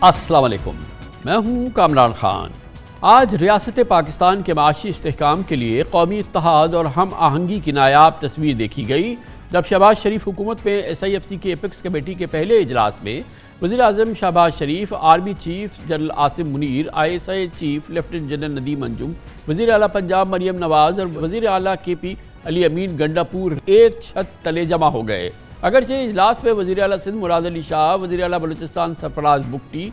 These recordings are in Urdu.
السلام علیکم، میں ہوں کامران خان۔ آج ریاست پاکستان کے معاشی استحکام کے لیے قومی اتحاد اور ہم آہنگی کی نایاب تصویر دیکھی گئی جب شہباز شریف حکومت میں SIFC کی ایپیکس کمیٹی کے پہلے اجلاس میں وزیر اعظم Shehbaz Sharif, army chief general Asim Munir, ISI chief lieutenant general Nadeem Anjum, وزیر اعلیٰ پنجاب مریم نواز اور وزیر اعلیٰ KP علی امین گنڈاپور ایک چھت تلے جمع ہو گئے۔ اگرچہ اجلاس میں وزیر اعلیٰ سندھ مراد علی شاہ، وزیر اعلیٰ بلوچستان سرفراز بگٹی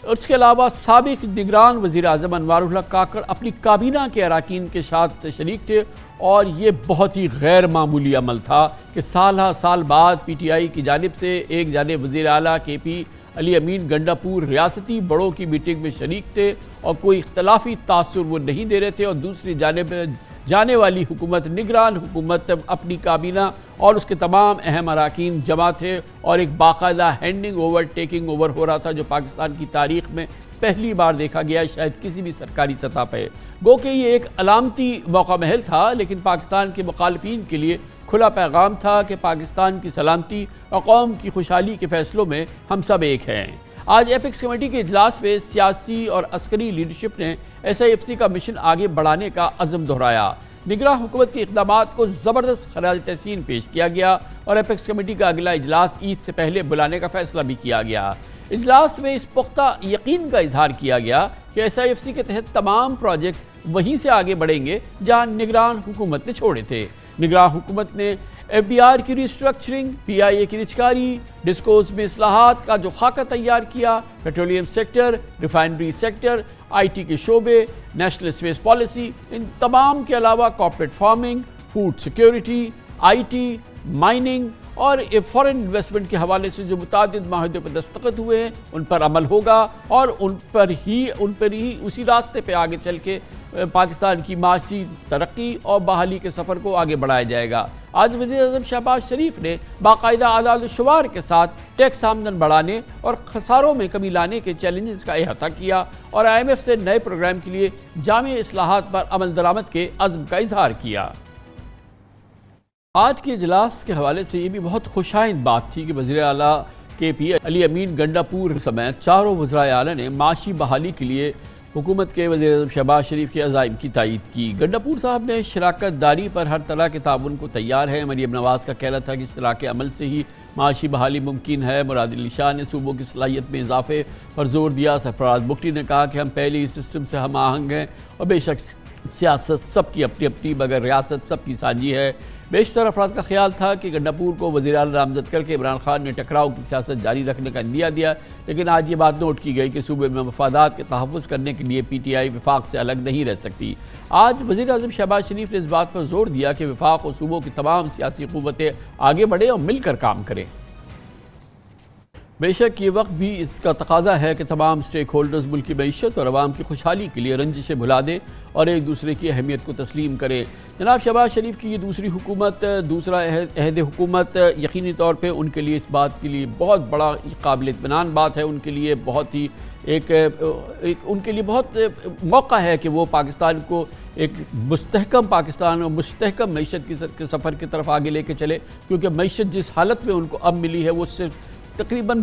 اور اس کے علاوہ سابق نگران وزیر اعظم انوار الحق کاکڑ اپنی کابینہ کے اراکین کے ساتھ شریک تھے، اور یہ بہت ہی غیر معمولی عمل تھا کہ سالہ سال بعد PTI کی جانب سے ایک جانب وزیر اعلیٰ KP علی امین گنڈاپور ریاستی بڑوں کی میٹنگ میں شریک تھے اور کوئی اختلافی تاثر وہ نہیں دے رہے تھے، اور دوسری جانب جانے والی حکومت، نگران حکومت، اپنی کابینہ اور اس کے تمام اہم اراکین جمع تھے، اور ایک باقاعدہ ہینڈنگ اوور ٹیکنگ اوور ہو رہا تھا جو پاکستان کی تاریخ میں پہلی بار دیکھا گیا ہے، شاید کسی بھی سرکاری سطح پہ۔ گو کہ یہ ایک علامتی موقع محل تھا، لیکن پاکستان کے مخالفین کے لیے کھلا پیغام تھا کہ پاکستان کی سلامتی اور قوم کی خوشحالی کے فیصلوں میں ہم سب ایک ہیں۔ آج ایپیکس کمیٹی کے اجلاس میں سیاسی اور عسکری لیڈرشپ نے SIFC کا مشن آگے بڑھانے کا عزم دہرایا۔ نگراں حکومت کے اقدامات کو زبردست خراج تحسین پیش کیا گیا اور ایپیکس کمیٹی کا اگلا اجلاس عید سے پہلے بلانے کا فیصلہ بھی کیا گیا۔ اجلاس میں اس پختہ یقین کا اظہار کیا گیا کہ SIFC کے تحت تمام پروجیکٹس وہیں سے آگے بڑھیں گے جہاں نگران حکومت نے چھوڑے تھے۔ نگراں حکومت نے FBR کی ریسٹرکچرنگ، PIA کی رچکاری، ڈسکوز میں اصلاحات کا جو خاکہ تیار کیا، petroleum sector, refinery sector, IT کے شعبے، نیشنل اسپیس پالیسی، ان تمام کے علاوہ corporate farming, food security, IT، mining اور فورن انویسٹمنٹ کے حوالے سے جو متعدد معاہدوں پر دستخط ہوئے ہیں ان پر عمل ہوگا، اور ان پر ہی اسی راستے پہ آگے چل کے پاکستان کی معاشی ترقی اور بحالی کے سفر کو آگے بڑھایا جائے گا۔ آج وزیر اعظم شہباز شریف نے باقاعدہ اعداد و شمار کے ساتھ ٹیکس آمدن بڑھانے اور خساروں میں کمی لانے کے چیلنجز کا احاطہ کیا، اور IMF سے نئے پروگرام کے لیے جامع اصلاحات پر عمل درآمد کے عزم کا اظہار کیا۔ آج کے اجلاس کے حوالے سے یہ بھی بہت خوش آئند بات تھی کہ وزیر اعلیٰ KP علی امین گنڈاپور سمیت چاروں وزرائے اعلیٰ نے معاشی بحالی کے لیے حکومت کے وزیر اعظم شہباز شریف کے عزائم کی تائید کی۔ گنڈاپور صاحب نے شراکت داری پر ہر طرح کے تعاون کو تیار ہے۔ مریم نواز کا کہنا تھا کہ اس طرح کے عمل سے ہی معاشی بحالی ممکن ہے۔ مراد علی شاہ نے صوبوں کی صلاحیت میں اضافے پر زور دیا۔ سرفراز بگٹی نے کہا کہ ہم پہلے ہی سسٹم سے ہم آہنگ ہیں، اور بے شک سیاست سب کی اپنی اپنی مگر ریاست سب کی سانجھی ہے۔ بیشتر افراد کا خیال تھا کہ گنڈاپور کو وزیر اعلیٰ نامزد کر کے عمران خان نے ٹکراؤ کی سیاست جاری رکھنے کا عندیہ دیا، لیکن آج یہ بات نوٹ کی گئی کہ صوبے میں مفادات کے تحفظ کرنے کے لیے PTI وفاق سے الگ نہیں رہ سکتی۔ آج وزیر اعظم شہباز شریف نے اس بات پر زور دیا کہ وفاق اور صوبوں کی تمام سیاسی قوتیں آگے بڑھیں اور مل کر کام کریں۔ بے شک یہ وقت بھی اس کا تقاضا ہے کہ تمام سٹیک ہولڈرز ملک کی معیشت اور عوام کی خوشحالی کے لیے رنجشیں بھلا دیں اور ایک دوسرے کی اہمیت کو تسلیم کریں۔ جناب شہباز شریف کی یہ دوسری حکومت، دوسرا عہد حکومت، یقینی طور پہ ان کے لیے اس بات کے لیے بہت بڑا قابل اطمینان بات ہے، ان کے لیے بہت ہی ان کے لیے بہت موقع ہے کہ وہ پاکستان کو ایک مستحکم پاکستان اور مستحکم معیشت کے سفر کی طرف آگے لے کے چلے، کیونکہ معیشت جس حالت میں ان کو اب ملی ہے وہ صرف تقریباً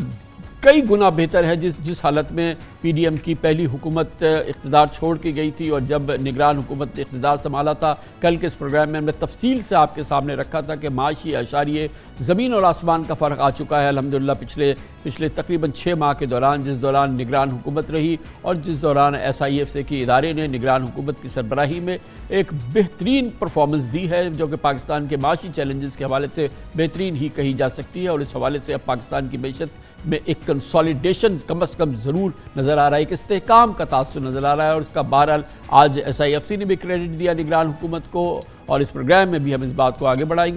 کئی گنا بہتر ہے جس حالت میں PDM کی پہلی حکومت اقتدار چھوڑ کے گئی تھی، اور جب نگران حکومت نے اقتدار سنبھالا تھا۔ کل کے اس پروگرام میں ہم نے تفصیل سے آپ کے سامنے رکھا تھا کہ معاشی اشاریے زمین اور آسمان کا فرق آ چکا ہے الحمدللہ پچھلے تقریباً 6 ماہ کے دوران، جس دوران نگران حکومت رہی اور جس دوران SIFC کے ادارے نے نگران حکومت کی سربراہی میں ایک بہترین پرفارمنس دی ہے، جو کہ پاکستان کے معاشی چیلنجز کے حوالے سے بہترین ہی کہی جا سکتی ہے، اور اس حوالے سے اب پاکستان کی معیشت میں ایک کنسولیڈیشن کم از کم ضرور نظر آ رہا ہے، ایک استحکام کا تاثر نظر آ رہا ہے، اور اس کا بہرحال آج SIFC نے بھی کریڈٹ دیا نگران حکومت کو، اور اس پروگرام میں بھی ہم اس بات کو آگے بڑھائیں گے۔